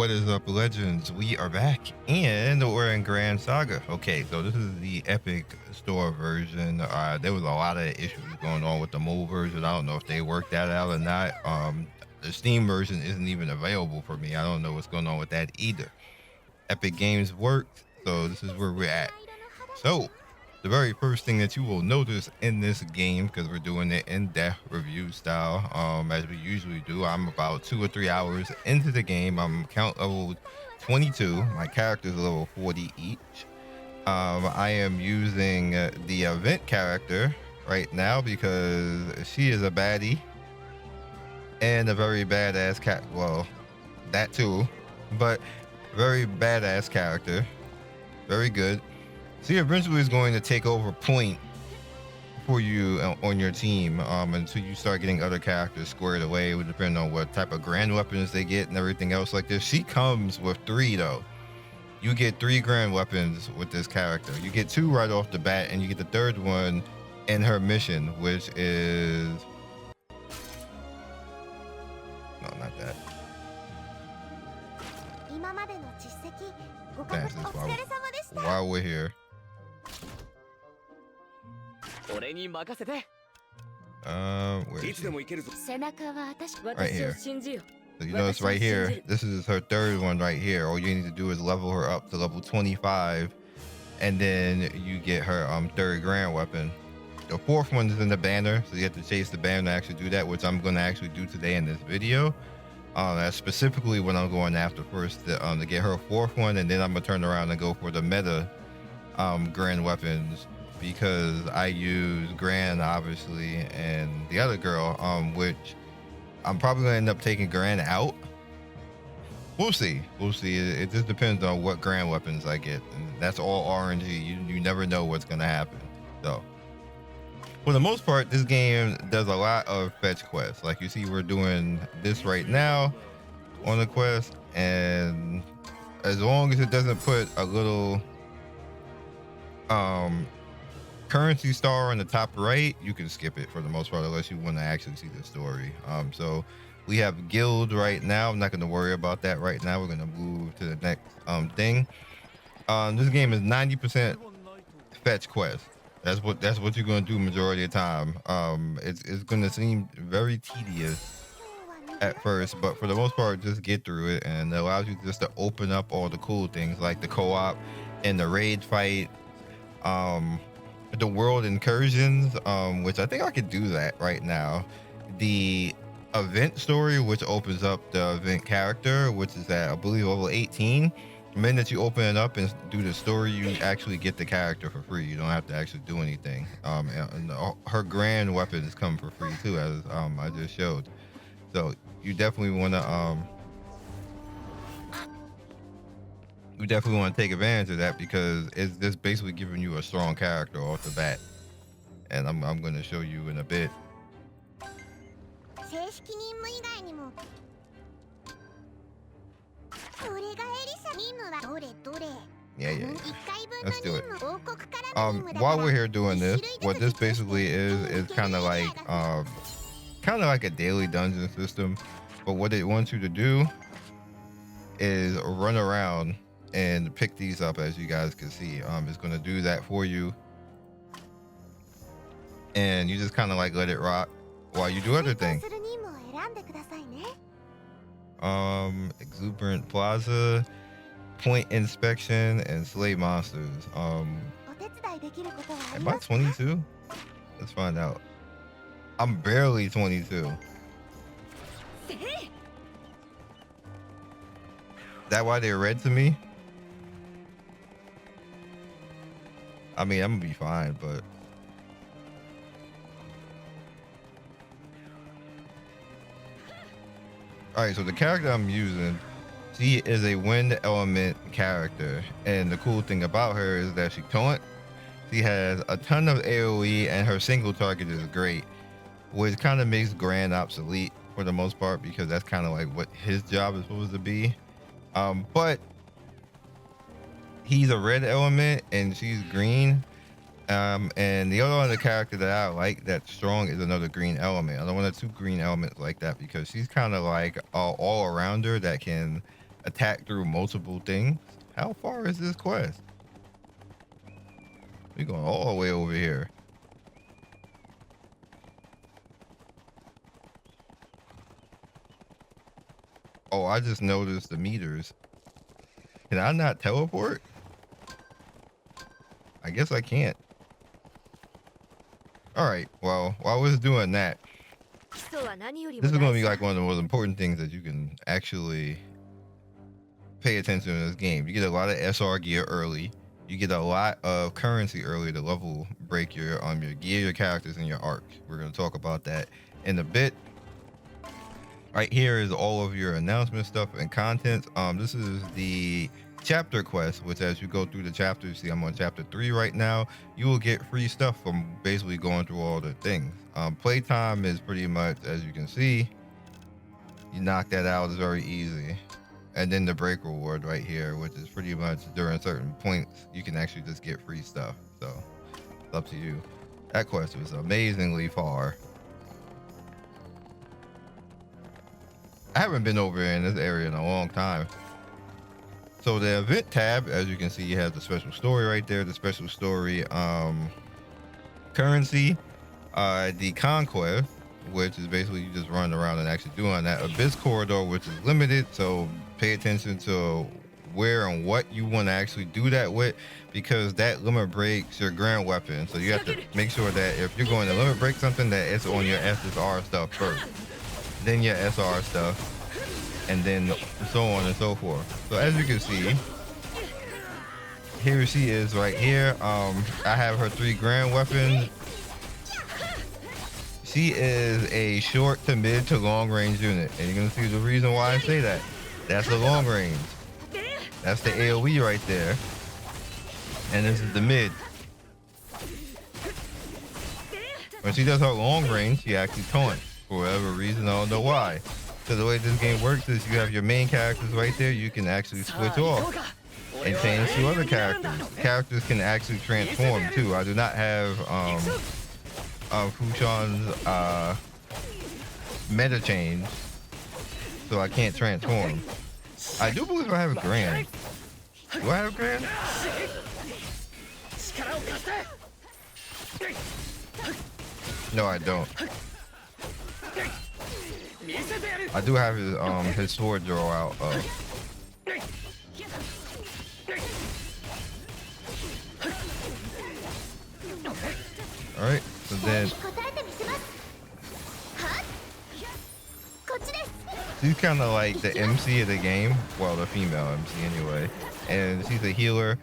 What is up, legends? We are back and we're in Gran Saga. Okay, so this is the Epic Store version. There was a lot of issues going on with the mobile version. I don't know if they worked that out or not. The Steam version isn't even available for me. I don't know what's going on with that either. Epic Games worked, so this is where we're at. So the very first thing that you will notice in this game, because we're doing it in-depth review style, as we usually do, I'm about 2 or 3 hours into the game. I'm count level 22. My character's level 40 each. I am using the event character right now because she is a baddie and a very badass cat. Well, that too, but very badass character. Very good. She eventually is going to take over point for you on your team until you start getting other characters squared away. It would depend on what type of Gran Weapons they get and everything else like this. She comes with 3 though. You get 3 Gran Weapons with this character. You get 2 right off the bat, and you get the 3rd one in her mission, which is... No, not that. That's this while we're here. Where is she? Right here. So you notice right here, this is her 3rd one right here. All you need to do is level her up to level 25, and then you get her 3rd Gran Weapon. The 4th one is in the banner, so you have to chase the banner to actually do that, which I'm going to actually do today in this video. That's specifically what I'm going after first, to get her 4th one, and then I'm going to turn around and go for the meta Gran Weapons, because I use Gran obviously and the other girl, which I'm probably gonna end up taking Gran out. We'll see. It just depends on what Gran Weapons I get, and that's all RNG. You never know what's gonna happen. So for the most part, this game does a lot of fetch quests. Like you see, we're doing this right now on the quest, and as long as it doesn't put a little currency star on the top right, you can skip it for the most part, unless you want to actually see the story. So we have guild right now. I'm not going to worry about that right now. We're going to move to the next thing. This game is 90% fetch quest. That's what you're going to do majority of the time. It's going to seem very tedious at first, but for the most part, just get through it, and it allows you just to open up all the cool things like the co-op and the raid fight, the world incursions, which I think I could do that right now. The event story, which opens up the event character, which is at, I believe, level 18. The minute you open it up and do the story, you actually get the character for free. You don't have to actually do anything. And her Gran Weapons come for free too, as I just showed. So you definitely want to take advantage of that, because it's just basically giving you a strong character off the bat, and I'm going to show you in a bit. Yeah. Let's do it. While we're here doing this, what this basically is kind of like a daily dungeon system, but what it wants you to do is run around and pick these up. As you guys can see, it's going to do that for you, and you just kind of like let it rock while you do other things. Exuberant Plaza, point inspection, and slay monsters. Am I 22? Let's find out. I'm barely 22. That why they're red to me? I mean, I'm gonna be fine, but all right. So the character I'm using, she is a wind element character, and the cool thing about her is that she taunt. She has a ton of AOE, and her single target is great, which kind of makes Gran obsolete for the most part, because that's kind of like what his job is supposed to be. But he's a red element and she's green. And the other character that I like that's strong is another green element. I don't want 2 green elements like that, because she's kind of like all arounder that can attack through multiple things. How far is this quest? We're going all the way over here. Oh, I just noticed the meters. Can I not teleport? I guess I can't. All right, well, while I was doing that, this is going to be like one of the most important things that you can actually pay attention to in this game. You get a lot of SR gear early. You get a lot of currency early to level break your gear, your characters, and your arcs. We're going to talk about that in a bit. Right here is all of your announcement stuff and content. This is the chapter quest, which as you go through the chapters, see I'm on chapter 3 right now, you will get free stuff from basically going through all the things. Playtime is pretty much, as you can see, you knock that out, it's very easy. And then the break reward right here, which is pretty much during certain points, you can actually just get free stuff. So it's up to you. That quest was amazingly far. I haven't been over in this area in a long time. So the event tab, as you can see, you have the special story right there, the special story currency, the conquest, which is basically you just run around and actually doing that. Abyss corridor, which is limited, so pay attention to where and what you want to actually do that with, because that limit breaks your Gran Weapons. So you have to make sure that if you're going to limit break something, that it's on your SSR stuff first, then your SR stuff, and then so on and so forth. So as you can see, here she is right here. I have her 3 Gran Weapons. She is a short to mid to long range unit, and you're gonna see the reason why I say that. That's the long range. That's the AoE right there, and this is the mid. When she does her long range, she actually taunts for whatever reason. I don't know why. So the way this game works is you have your main characters right there. You can actually switch off and change to other characters. Characters can actually transform too. I do not have Fushan's meta change, so I can't transform. I do believe I have a Gran. Do I have a Gran? No, I don't. I do have his sword draw out. All right, so then she's kind of like the MC of the game. Well, the female MC anyway, and she's a healer.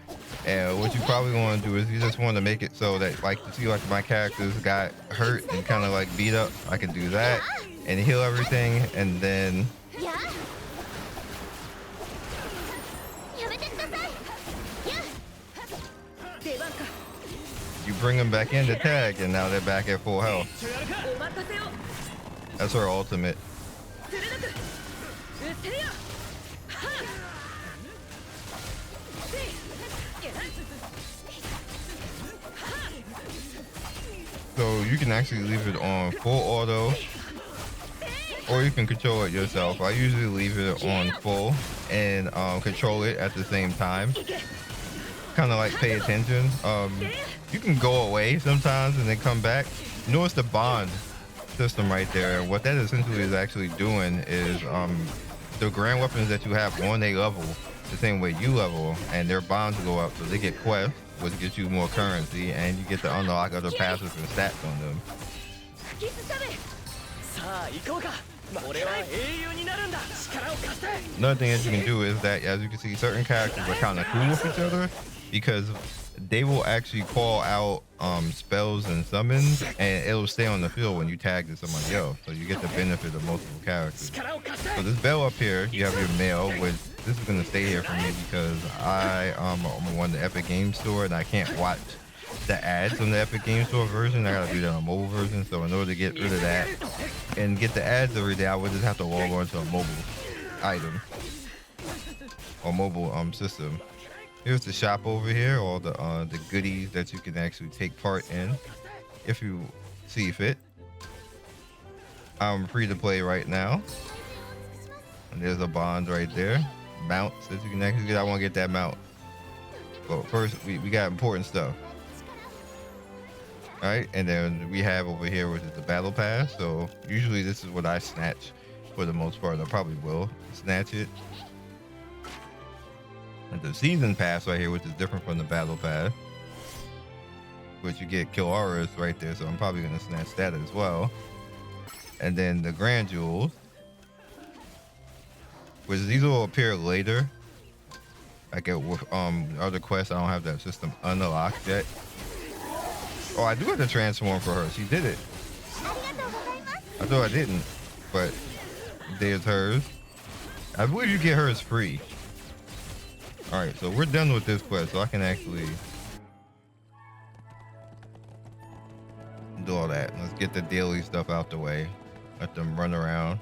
And what you probably want to do is you just want to make it so that, like, you see, like my characters got hurt and kind of like beat up. I can do that and heal everything, and then you bring them back in to tag, and now they're back at full health. That's her ultimate. So you can actually leave it on full auto, or you can control it yourself. I usually leave it on full and control it at the same time. Kind of like pay attention. You can go away sometimes and then come back. You notice the bond system right there. What that essentially is actually doing is the Gran Weapons that you have on a level the same way you level, and their bonds go up, so they get quests, which gets you more currency, and you get to unlock other passives and stats on them. Another thing that you can do is that, as you can see, certain characters are kind of cool with each other because they will actually call out spells and summons, and it'll stay on the field when you tag to somebody else, so you get the benefit of multiple characters. So this bell up here, you have your mail, which this is going to stay here for me because I'm on the Epic Games Store and I can't watch the ads on the Epic Games Store version. I gotta do that on mobile version. So in order to get rid of that and get the ads every day, I would just have to log on to a mobile item or mobile system. Here's the shop over here, all the goodies that you can actually take part in if you see fit. I'm free to play right now. And there's a bond right there. mounts that you can actually get. I want to get that mount. But first, we got important stuff. All right, and then we have over here, which is the battle pass. So usually this is what I snatch for the most part. I probably will snatch it. And the season pass right here, which is different from the battle pass, which you get kill auras right there. So I'm probably gonna snatch that as well. And then the grand jewels, which these will appear later. I get with other quests. I don't have that system unlocked yet. Oh, I do have to transform for her. She did it. I thought I didn't, but there's hers. I believe you get hers free. All right, so we're done with this quest, so I can actually do all that. Let's get the daily stuff out the way. Let them run around.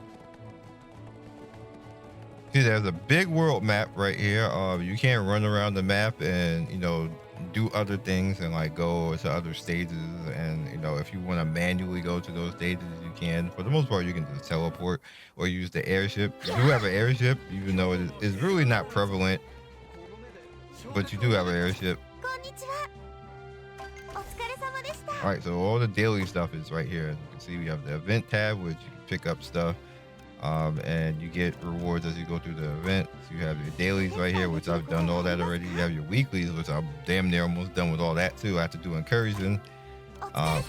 See, there's a big world map right here. You can't run around the map and, you know, do other things and like go to other stages. And, you know, if you want to manually go to those stages, you can. For the most part, you can just teleport or use the airship. You do have an airship, even though it is really not prevalent, but you do have an airship. All right, so all the daily stuff is right here. As you can see, we have the event tab, which you can pick up stuff. And you get rewards as you go through the event. So you have your dailies right here, which I've done all that already. You have your weeklies, which I'm damn near almost done with all that too. I have to do incursion. You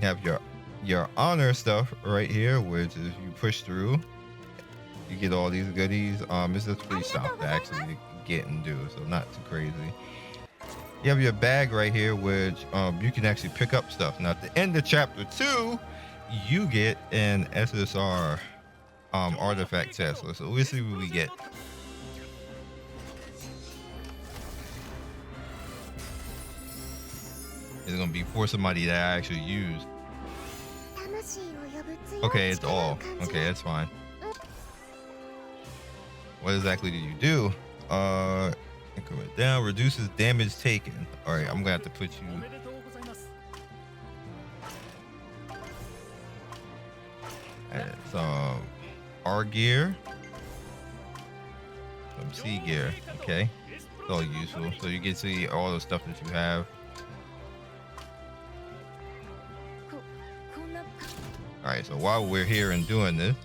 have your honor stuff right here, which is you push through, you get all these goodies. It's just free stuff to actually get and do, so not too crazy. You have your bag right here, which you can actually pick up stuff. Now at the end of chapter 2, you get an SSR artifact test. So we'll see what we get. It's gonna be for somebody that I actually use. Okay, it's all. Okay, that's fine. What exactly do you do? Increment down, reduces damage taken. All right, I'm gonna have to put you. Some R gear, some C gear. Okay, it's all useful. So you get to see all the stuff that you have. All right, so while we're here and doing this,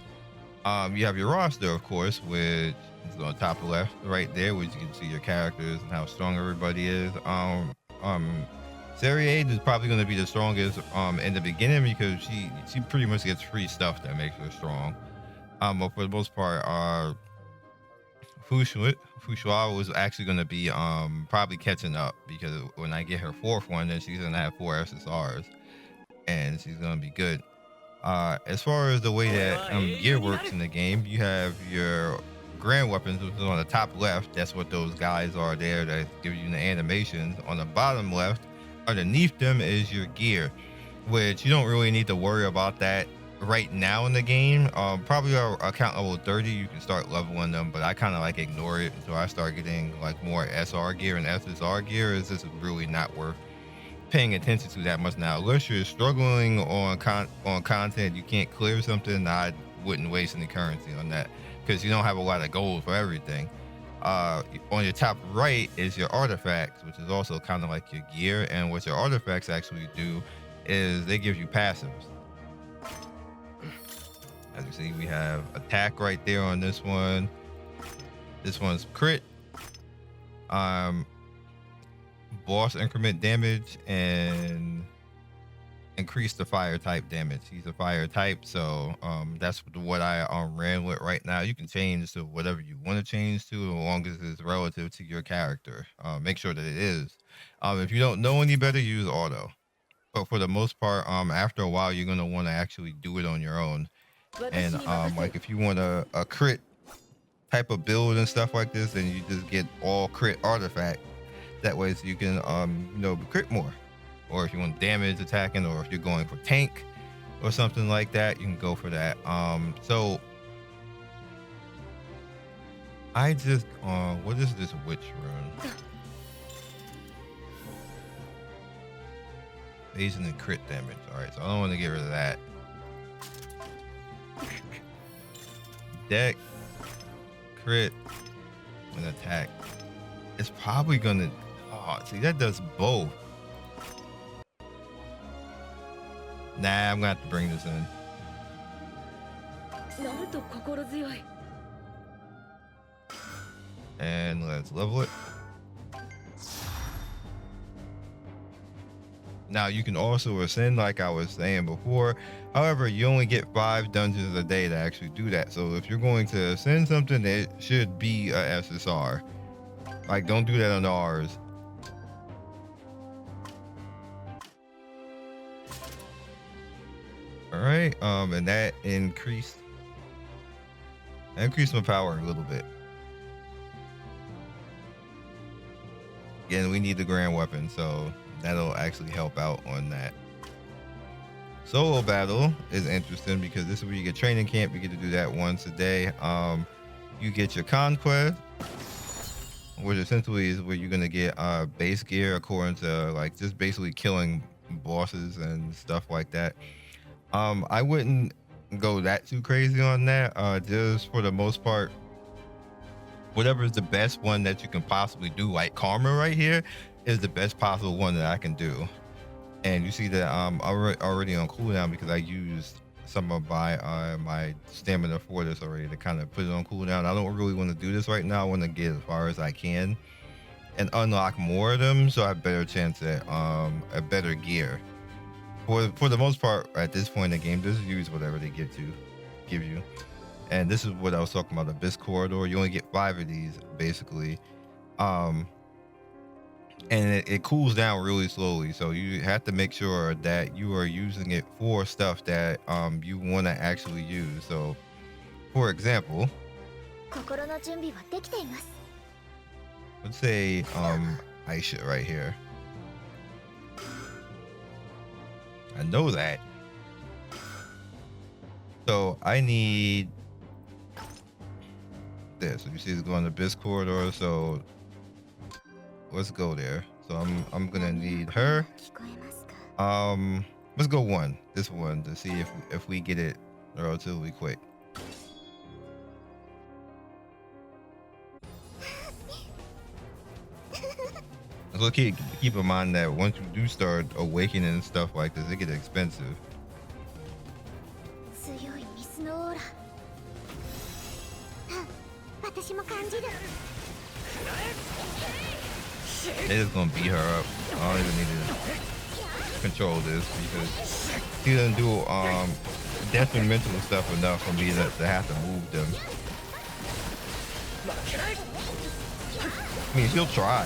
you have your roster, of course, which is on the top left right there, which you can see your characters and how strong everybody is. Serie is probably going to be the strongest in the beginning because she pretty much gets free stuff that makes her strong. But for the most part, Fushua was actually going to be probably catching up, because when I get her fourth one, then she's going to have 4 SSRs and she's going to be good. As far as the way that gear works in the game, you have your Gran Weapons, which is on the top left. That's what those guys are there that give you the animations. On the bottom left, underneath them is your gear, which you don't really need to worry about that right now in the game. Probably account level 30, you can start leveling them, but I kind of like ignore it until I start getting like more SR gear and SSR gear. Is this really not worth paying attention to that much now? Unless you're struggling on content, you can't clear something, I wouldn't waste any currency on that, because you don't have a lot of gold for everything. On your top right is your artifacts, which is also kind of like your gear. And what your artifacts actually do is they give you passives. As you see, we have attack right there on this one. This one's crit, boss increment damage, and increase the fire type damage. He's a fire type, so that's what I ran with right now. You can change to whatever you want to change to, as long as it's relative to your character. Make sure that it is. If you don't know any better, use auto. But for the most part, after a while, you're gonna want to actually do it on your own. And like if you want a crit type of build and stuff like this, then you just get all crit artifact. That way, so you can you know, crit more. Or if you want damage attacking, or if you're going for tank or something like that, you can go for that. So I just what is this witch rune? Evasion and crit damage. All right, so I don't want to get rid of that. Deck, crit, and attack. It's probably gonna. Oh, see, that does both. Nah, I'm gonna have to bring this in. And let's level it. Now you can also ascend like I was saying before. However, you only get 5 dungeons a day to actually do that. So if you're going to ascend something, it should be a SSR. Like, don't do that on ours. All right, and that increased my power a little bit. Again, we need the Gran Weapon, so that'll actually help out on that. Solo battle is interesting because this is where you get training camp. You get to do that once a day. You get your conquest, which essentially is where you're gonna get base gear according to like just basically killing bosses and stuff like that. I wouldn't go that too crazy on that. Just for the most part, whatever is the best one that you can possibly do, like Karma right here is the best possible one that I can do. And you see that I'm already on cooldown because I used some of my stamina for this already to kind of put it on cooldown. I don't really want to do this right now. I want to get as far as I can and unlock more of them so I have a better chance at a better gear. For the most part, at this point in the game, just use whatever they give you. And this is what I was talking about, Abyss Corridor. You only get 5 of these, basically. And it cools down really slowly. So you have to make sure that you are using it for stuff that you want to actually use. So, for example, let's say Aisha right here. I know that. So I need this. So you see it's going to Abyss Corridor. So let's go there. So I'm gonna need her. Let's go this one to see if we get it relatively quick. So keep in mind that once you do start awakening and stuff like this, it gets expensive. They're just gonna beat her up. I don't even need to control this because she doesn't do detrimental stuff enough for me to have to move them. I mean, she'll try.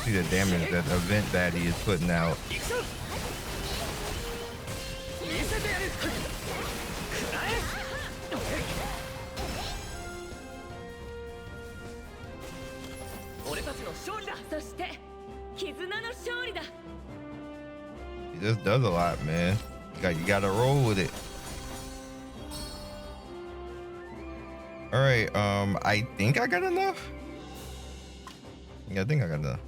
See the damage that event baddie is putting out. He just does a lot, man. You gotta roll with it. All right, I think I got enough. Yeah, I think I got enough.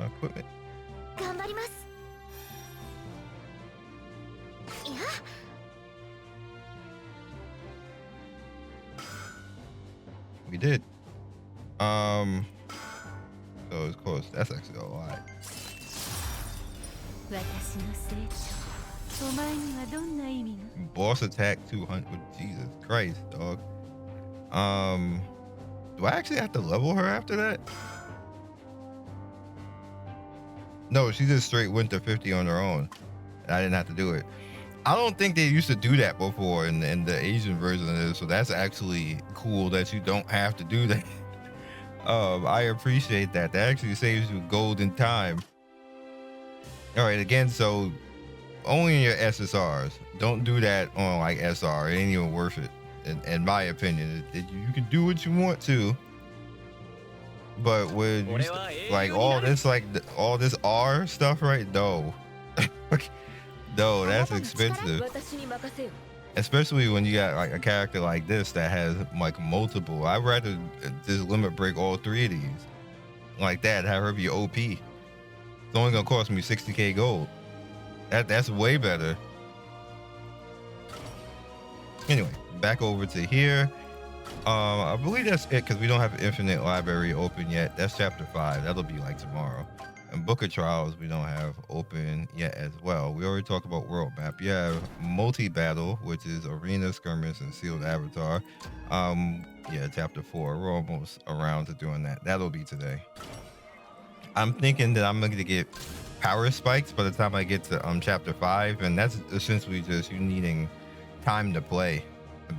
Equipment. We did. So it's close. That's actually a lot. Boss attack 200. Jesus Christ, dog. Do I actually have to level her after that? No, she just straight went to 50 on her own. And I didn't have to do it. I don't think they used to do that before in the Asian version of this, so that's actually cool that you don't have to do that. I appreciate that. That actually saves you golden time. All right, again, so only in your SSRs. Don't do that on like SR. It ain't even worth it, in my opinion. You can do what you want to. But would you like all this, like all this R stuff, right? No. No, that's expensive. Especially when you got like a character like this that has like multiple. I'd rather just limit break all three of these like that. Have her be OP. It's only gonna cost me 60k gold. That's way better. Anyway, back over to here. I believe that's it because we don't have Infinite Library open yet. That's chapter 5. That'll be like tomorrow. And Book of Trials we don't have open yet as well. We already talked about world map. You have multi-battle, which is arena, skirmish, and sealed avatar. Yeah, chapter 4. We're almost around to doing that. That'll be today. I'm thinking that I'm going to get power spikes by the time I get to chapter 5, and that's essentially just you needing time to play,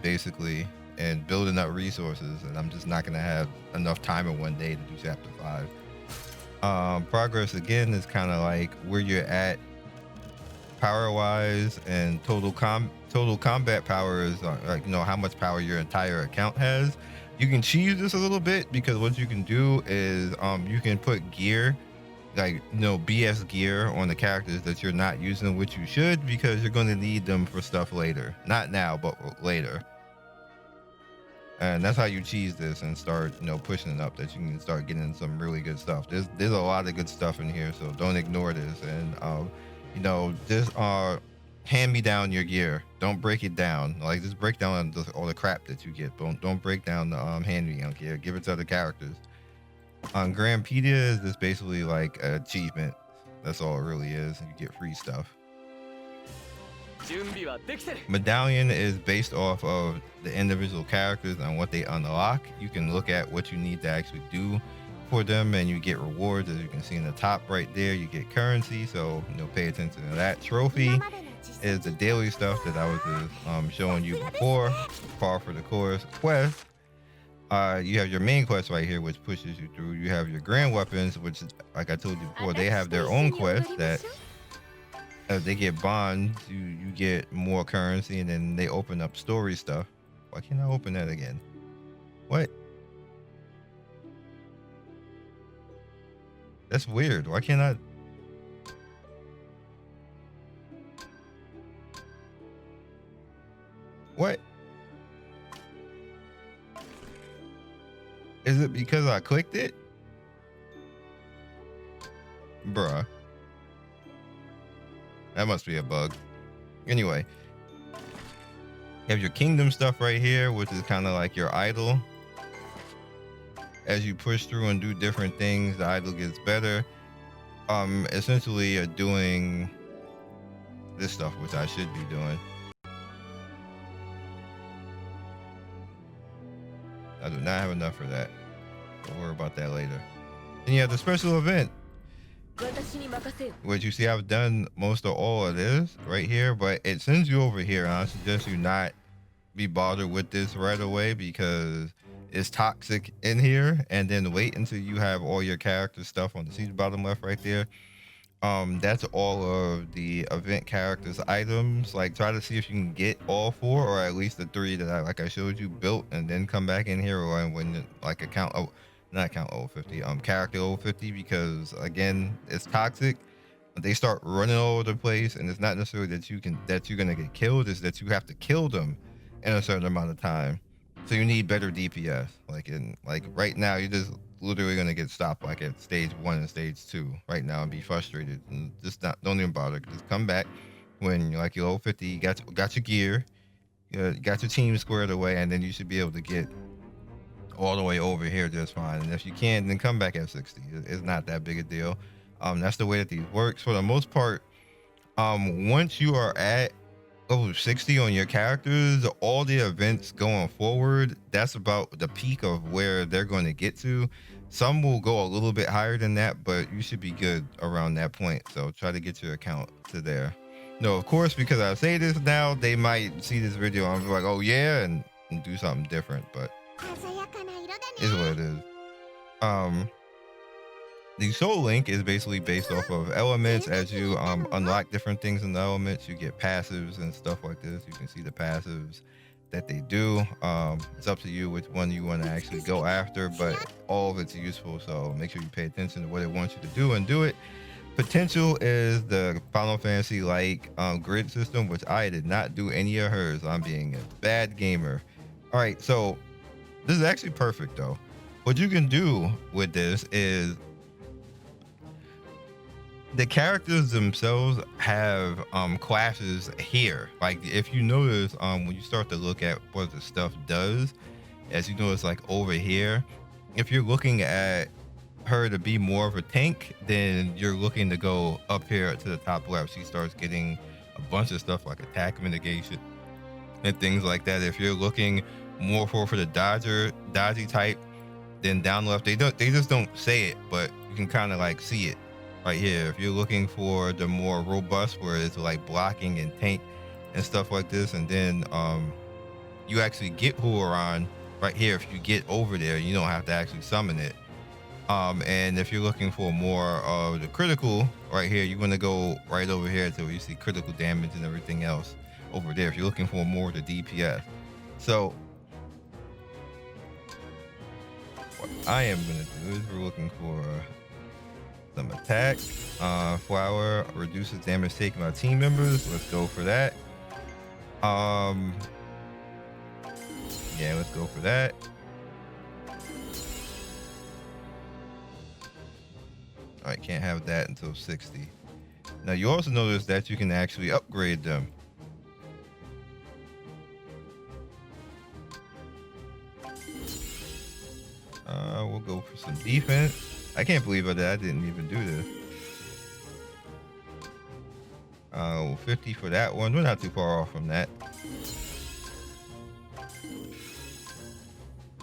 basically, and building up resources, and I'm just not going to have enough time in one day to do chapter 5. Progress again is kind of like where you're at power wise, and total combat power is like, you know, how much power your entire account has. You can cheese this a little bit because what you can do is you can put gear, like, you know, BS gear on the characters that you're not using, which you should, because you're going to need them for stuff later. Not now, but later. And that's how you cheese this and start, you know, pushing it up, that you can start getting some really good stuff. There's a lot of good stuff in here, so don't ignore this. And you know, just hand me down your gear. Don't break it down. Like, just break down all the crap that you get. Don't break down the hand me down gear. Give it to other characters. Grampedia is just basically like an achievement. That's all it really is. You get free stuff. Medallion is based off of the individual characters and what they unlock. You can look at what you need to actually do for them, and you get rewards. As you can see in the top right there, you get currency, so, you know, pay attention to that. Trophy is the daily stuff that I was just showing you before. Par for the course. Quest, you have your main quest right here, which pushes you through. You have your Gran Weapons, which, like I told you before, they have their own quest that as they get bonds, you get more currency, and then they open up story stuff. Why can't I open that again? What? That's weird. Why can't I? What? Is it because I clicked it? Bruh. That must be a bug. Anyway, you have your kingdom stuff right here, which is kind of like your idol. As you push through and do different things, the idol gets better. Essentially, you're doing this stuff, which I should be doing. I do not have enough for that. Don't worry about that later. Then you have the special event, which you see I've done most of all of this right here, but it sends you over here, and I suggest you not be bothered with this right away because it's toxic in here, and then wait until you have all your character stuff on the see the bottom left right there. That's all of the event characters items. Like, try to see if you can get all 4, or at least the 3 that I showed you built, and then come back in here, or when like account, oh, not account over 50, character over 50, because again, it's toxic. They start running all over the place, and it's not necessarily that you're gonna get killed, is that you have to kill them in a certain amount of time. So you need better DPS. Like right now, you're just literally gonna get stopped like at stage 1 and stage 2 right now and be frustrated, and just don't even bother. Just come back when you're like, you're over 50, you got your gear, you got your team squared away, and then you should be able to get all the way over here just fine. And if you can't, then come back at 60. It's not that big a deal. That's the way that these works for the most part. Once you are at level 60 on your characters, all the events going forward, that's about the peak of where they're going to get to. Some will go a little bit higher than that, but you should be good around that point. So try to get your account to there. No, of course, because I say this now, they might see this video and be like, oh yeah, and do something different, but is what it is. The soul link is basically based off of elements. As you unlock different things in the elements, you get passives and stuff like this. You can see the passives that they do. It's up to you which one you want to actually go after, but all of it's useful. So make sure you pay attention to what it wants you to do and do it. Potential is the Final Fantasy like grid system, which I did not do any of hers. I'm being a bad gamer. All right, so this is actually perfect though. What you can do with this is the characters themselves have classes here. Like if you notice when you start to look at what the stuff does, as you notice like over here, if you're looking at her to be more of a tank, then you're looking to go up here to the top left. She starts getting a bunch of stuff like attack mitigation and things like that. If you're looking more for the dodgy type, then down left, they just don't say it, but you can kind of like see it right here. If you're looking for the more robust, where it's like blocking and tank and stuff like this, and then you actually get Huron right here. If you get over there, you don't have to actually summon it. And if you're looking for more of the critical right here, you want to go right over here to where you see critical damage and everything else over there. If you're looking for more of the DPS. So what I am going to do is we're looking for some attack. Flower reduces damage taken by team members. Let's go for that. Yeah, let's go for that. All right, can't have that until 60. Now you also notice that you can actually upgrade them. We'll go for some defense. I can't believe that I didn't even do this. 50 for that one. We're not too far off from that.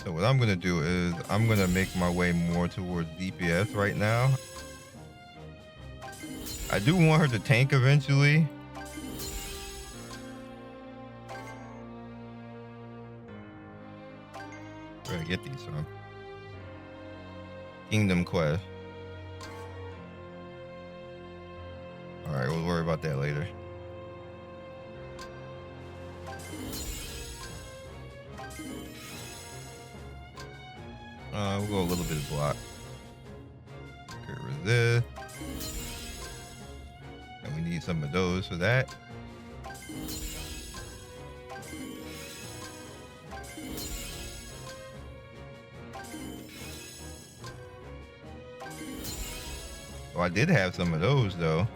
So what I'm gonna do is I'm gonna make my way more towards DPS right now. I do want her to tank eventually. Where do I get these from? Kingdom Quest. All right, we'll worry about that later. We'll go a little bit of block. Okay, resist. And we need some of those for that. Oh, I did have some of those though.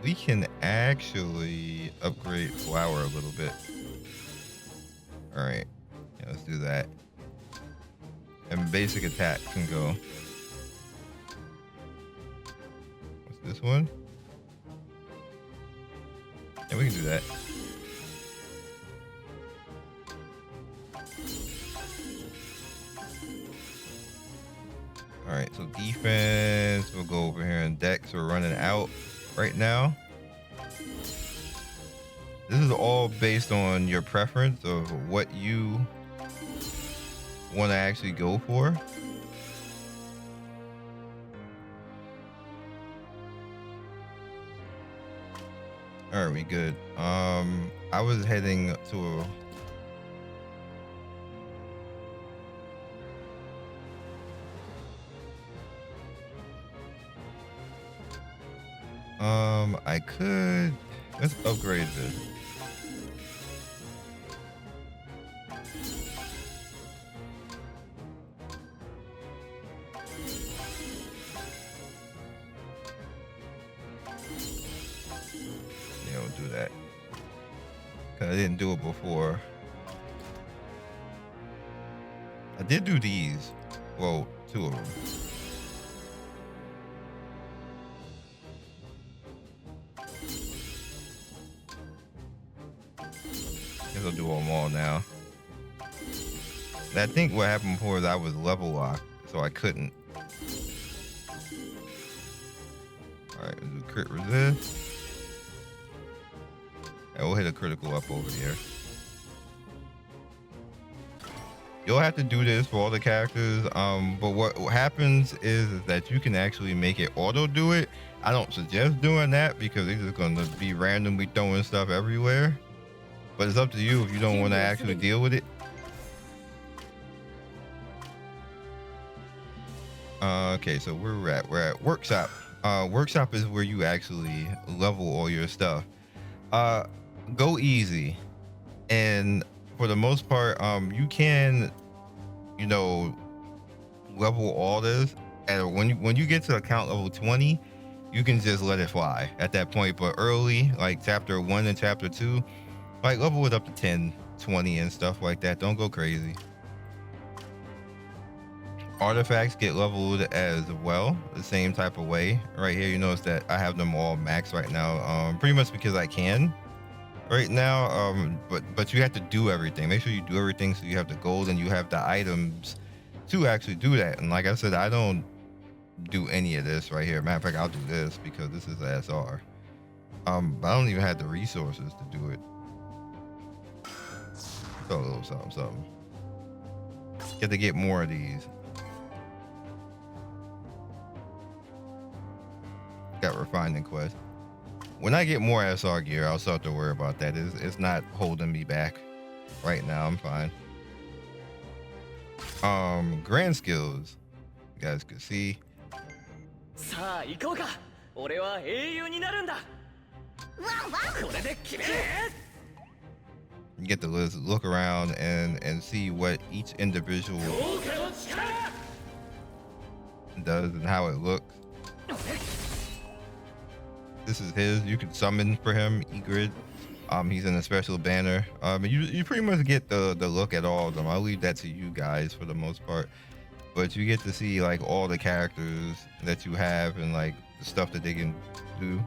We can actually upgrade flower a little bit. All right, yeah, let's do that. And basic attack can go. What's this one? Yeah, we can do that. All right, so defense, we'll go over here and dex. We're running out right now. This is all based on your preference of what you want to actually go for. All right, we good. I was heading to I could, let's upgrade this. Yeah, we'll do that. Cause I didn't do it before. I did do these. Well, 2 of them. I'll do them all now. And I think what happened before is I was level locked, so I couldn't. All right, we'll do crit resist. And we'll hit a critical up over here. You'll have to do this for all the characters, but what happens is that you can actually make it auto do it. I don't suggest doing that because they're just gonna be randomly throwing stuff everywhere. But it's up to you if you don't want to actually deal with it. Okay, so we're at workshop. Workshop is where you actually level all your stuff. Uh, go easy, and for the most part, you can, you know, level all this, and when you get to account level 20, you can just let it fly at that point. But early, like chapter 1 and chapter 2, like level it up to 10, 20 and stuff like that. Don't go crazy. Artifacts get leveled as well, the same type of way. Right here, you notice that I have them all maxed right now, pretty much because I can right now. But you have to do everything. Make sure you do everything so you have the gold and you have the items to actually do that. And like I said, I don't do any of this right here. Matter of fact, I'll do this because this is SR. But I don't even have the resources to do it. So a little something. Get to get more of these. Got refining quest. When I get more SR gear, I'll start to worry about that. It's not holding me back right now. I'm fine. Grand skills. You guys can see. You get to look around and see what each individual does and how it looks. This is his. You can summon for him, Egrid. He's in a special banner. You pretty much get the look at all of them. I'll leave that to you guys for the most part. But you get to see like all the characters that you have and like the stuff that they can do.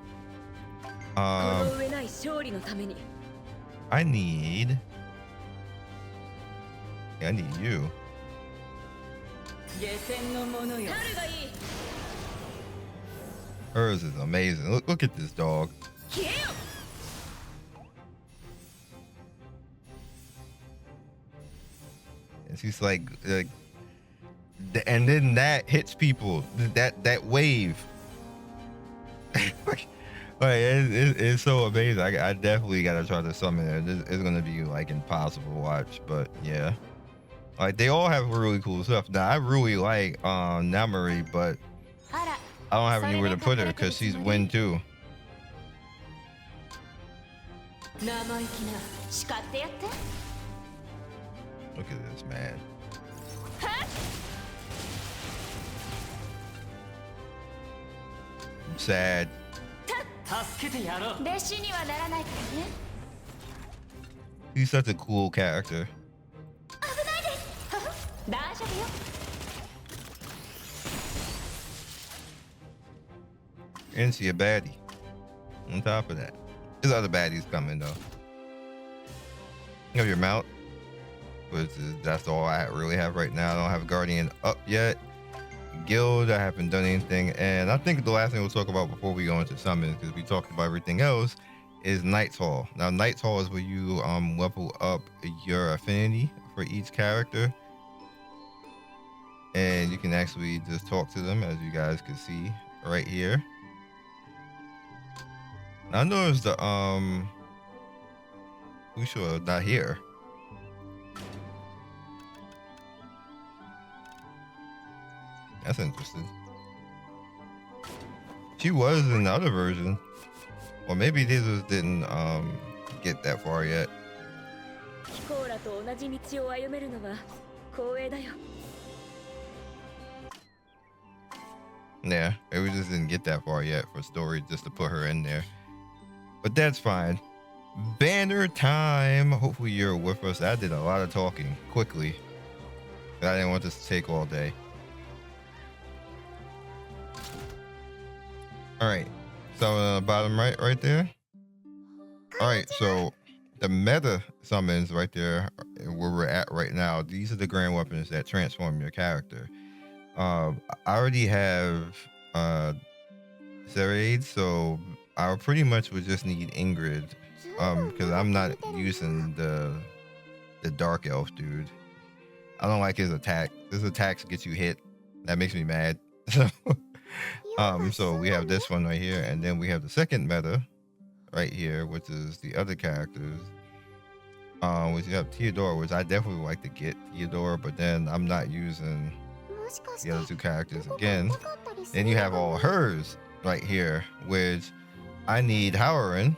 I need you. Hers is amazing. Look at this dog. And she's like, and then that hits people. That wave. Like it's so amazing. I definitely gotta try to summon it. It's gonna be like impossible to watch, but yeah. Like they all have really cool stuff. Now I really like Namori, but I don't have anywhere to put her because she's wind too. Look at this man. I'm sad. He's such a cool character. And she a baddie. On top of that, there's other baddies coming though. You have your mount, which is that's all I really have right now. I don't have a guardian up yet. Guild, I haven't done anything, and I think the last thing we'll talk about before we go into summons, because we talked about everything else, is Knight's Hall. Now, Knight's Hall is where you level up your affinity for each character, and you can actually just talk to them, as you guys can see right here. Now, I noticed the we sure not here. That's interesting. She was in the other version. Or maybe they just didn't get that far yet. Yeah, maybe we just didn't get that far yet for story just to put her in there. But that's fine. Banner time. Hopefully you're with us. I did a lot of talking quickly. But I didn't want this to take all day. All right, so bottom right there. All right, so the meta summons right there, where we're at right now. These are the Gran Weapons that transform your character. I already have Serade, so I pretty much would just need Ingrid, because I'm not using the Dark Elf dude. I don't like his attack. His attacks get you hit. That makes me mad. So So we have this one right here, and then we have the second meta right here, which is the other characters. Which you have Theodora, which I definitely would like to get Theodora, but then I'm not using the other two characters again. Then you have all hers right here, which I need Howrin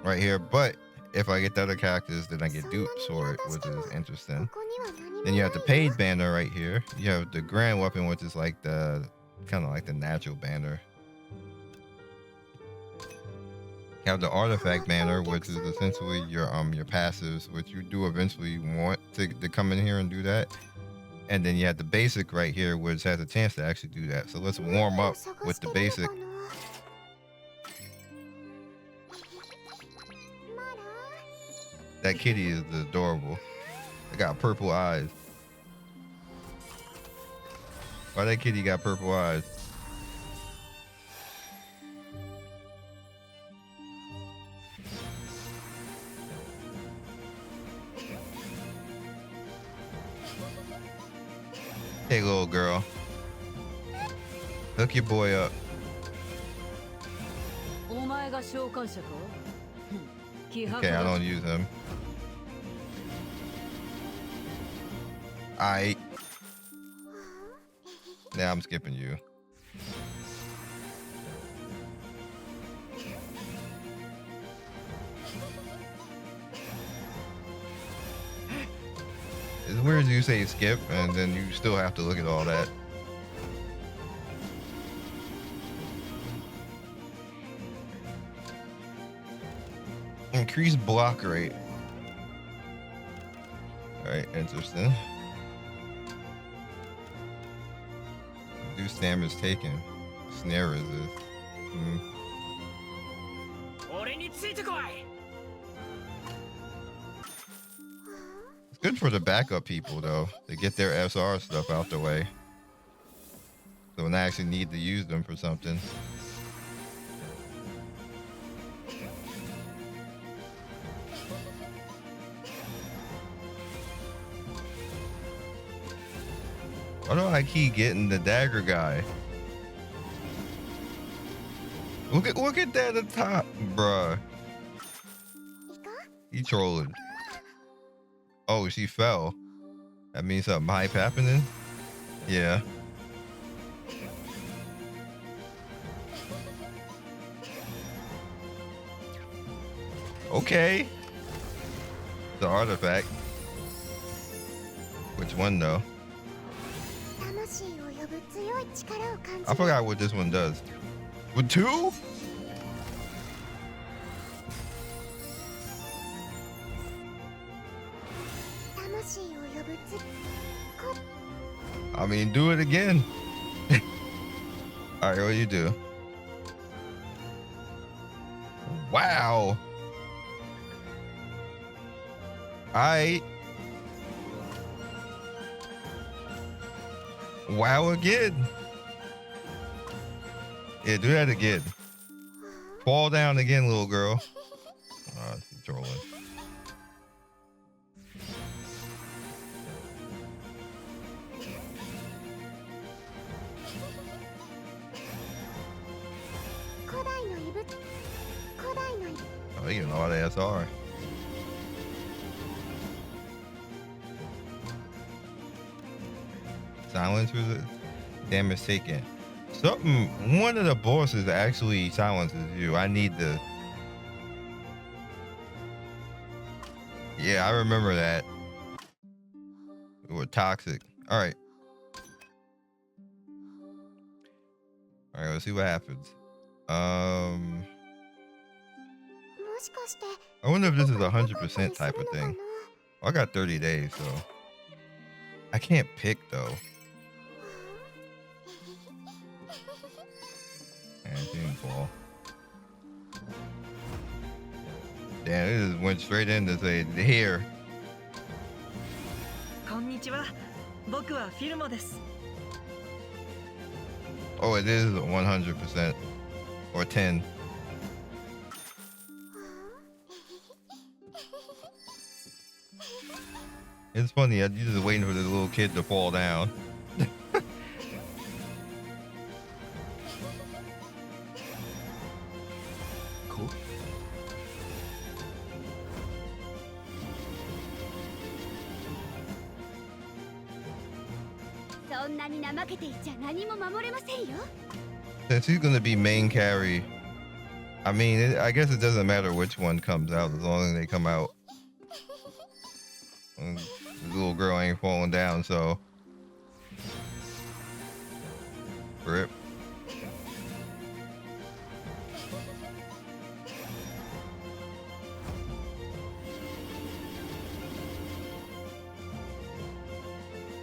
right here, but if I get the other characters, then I get dupes for it, which is interesting. Then you have the paid banner right here. You have the Gran Weapon, which is like the kind of like the natural banner. You have the artifact banner, which is essentially your passives, which you do eventually want to come in here and do that. And then you have the basic right here, which has a chance to actually do that. So let's warm up with the basic. That kitty is adorable. It got purple eyes. Why that kitty got purple eyes? Hey, little girl. Hook your boy up. Okay, I don't use him. Now I'm skipping you. It's weird you say skip and then you still have to look at all that. Increase block rate. Alright, interesting. Reduce damage taken. Snare resist. It's good for the backup people though, to get their SR stuff out the way. So when I actually need to use them for something. Why do I keep getting the dagger guy? Look at that at the top, bruh. He trolling. Oh, she fell. That means something hype happening? Yeah. Okay. The artifact. Which one though? I forgot what this one does. With two? I mean, do it again. All right, what do you do? Wow. All right. Wow again. Yeah, do that again. Fall down again, little girl. She's trolling. Oh, you know all the SR. Silence was it? Damage taken. One of the bosses actually silences you. I need to. Yeah, I remember that. We were toxic. All right. All right, let's see what happens. I wonder if this is 100% type of thing. Well, I got 30 days, so I can't pick though. And she didn't fall. Damn, it just went straight in to say here. Oh, it is 100% or 10. It's funny, you're just waiting for this little kid to fall down. Since he's gonna be main carry, I mean, I guess it doesn't matter which one comes out as long as they come out. The little girl ain't falling down, so rip.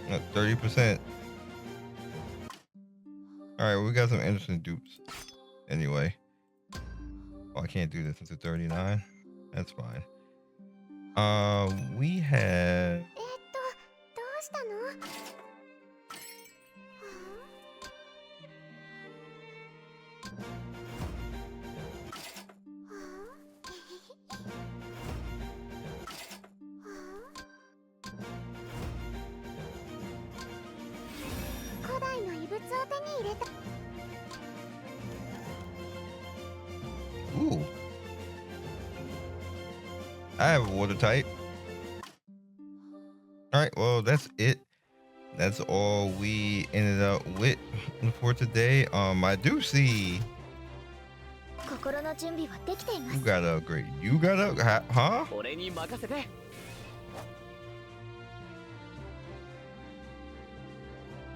At 30%. All right, we got some interesting dupes. Anyway, oh, I can't do this until 39. That's fine. We have. Ooh. I have a water type. All right, well, that's it. That's all we ended up with for today. I do see you got to upgrade. You got to, huh?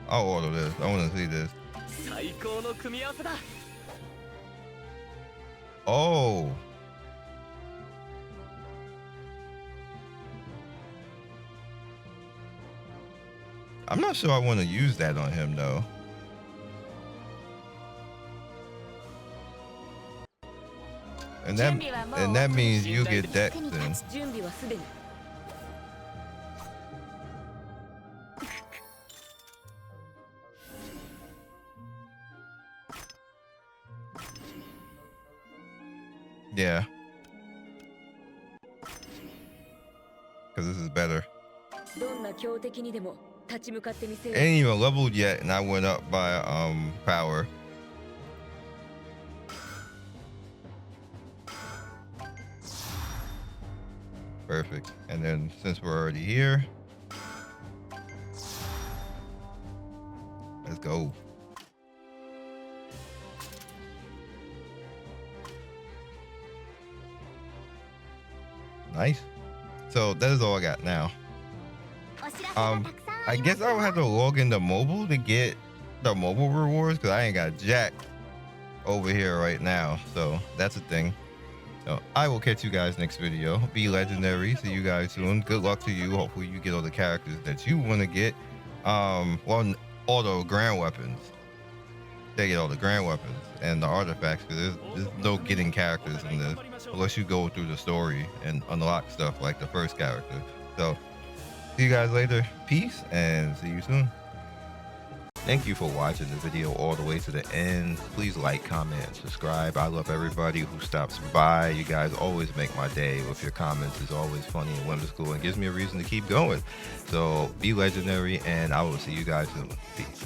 I'll order this. I want to see this. Oh. I'm not sure I want to use that on him though. And that means you get decked then. Yeah. Because this is better. Ain't even leveled yet, and I went up by power. Perfect. And then since we're already here, let's go. Nice. So that is all I got now. I guess I would have to log into mobile to get the mobile rewards because I ain't got jack over here right now. So that's a thing. So I will catch you guys next video. Be legendary. See you guys soon. Good luck to you. Hopefully you get all the characters that you want to get. Well, all the Gran Weapons. They get all the Gran Weapons and the artifacts because there's no getting characters in this unless you go through the story and unlock stuff like the first character. So see you guys later. Peace and see you soon. Thank you for watching the video all the way to the end. Please like, comment, and subscribe. I love everybody who stops by. You guys always make my day with your comments. It's always funny and whimsical and gives me a reason to keep going. So be legendary, and I will see you guys soon. Peace.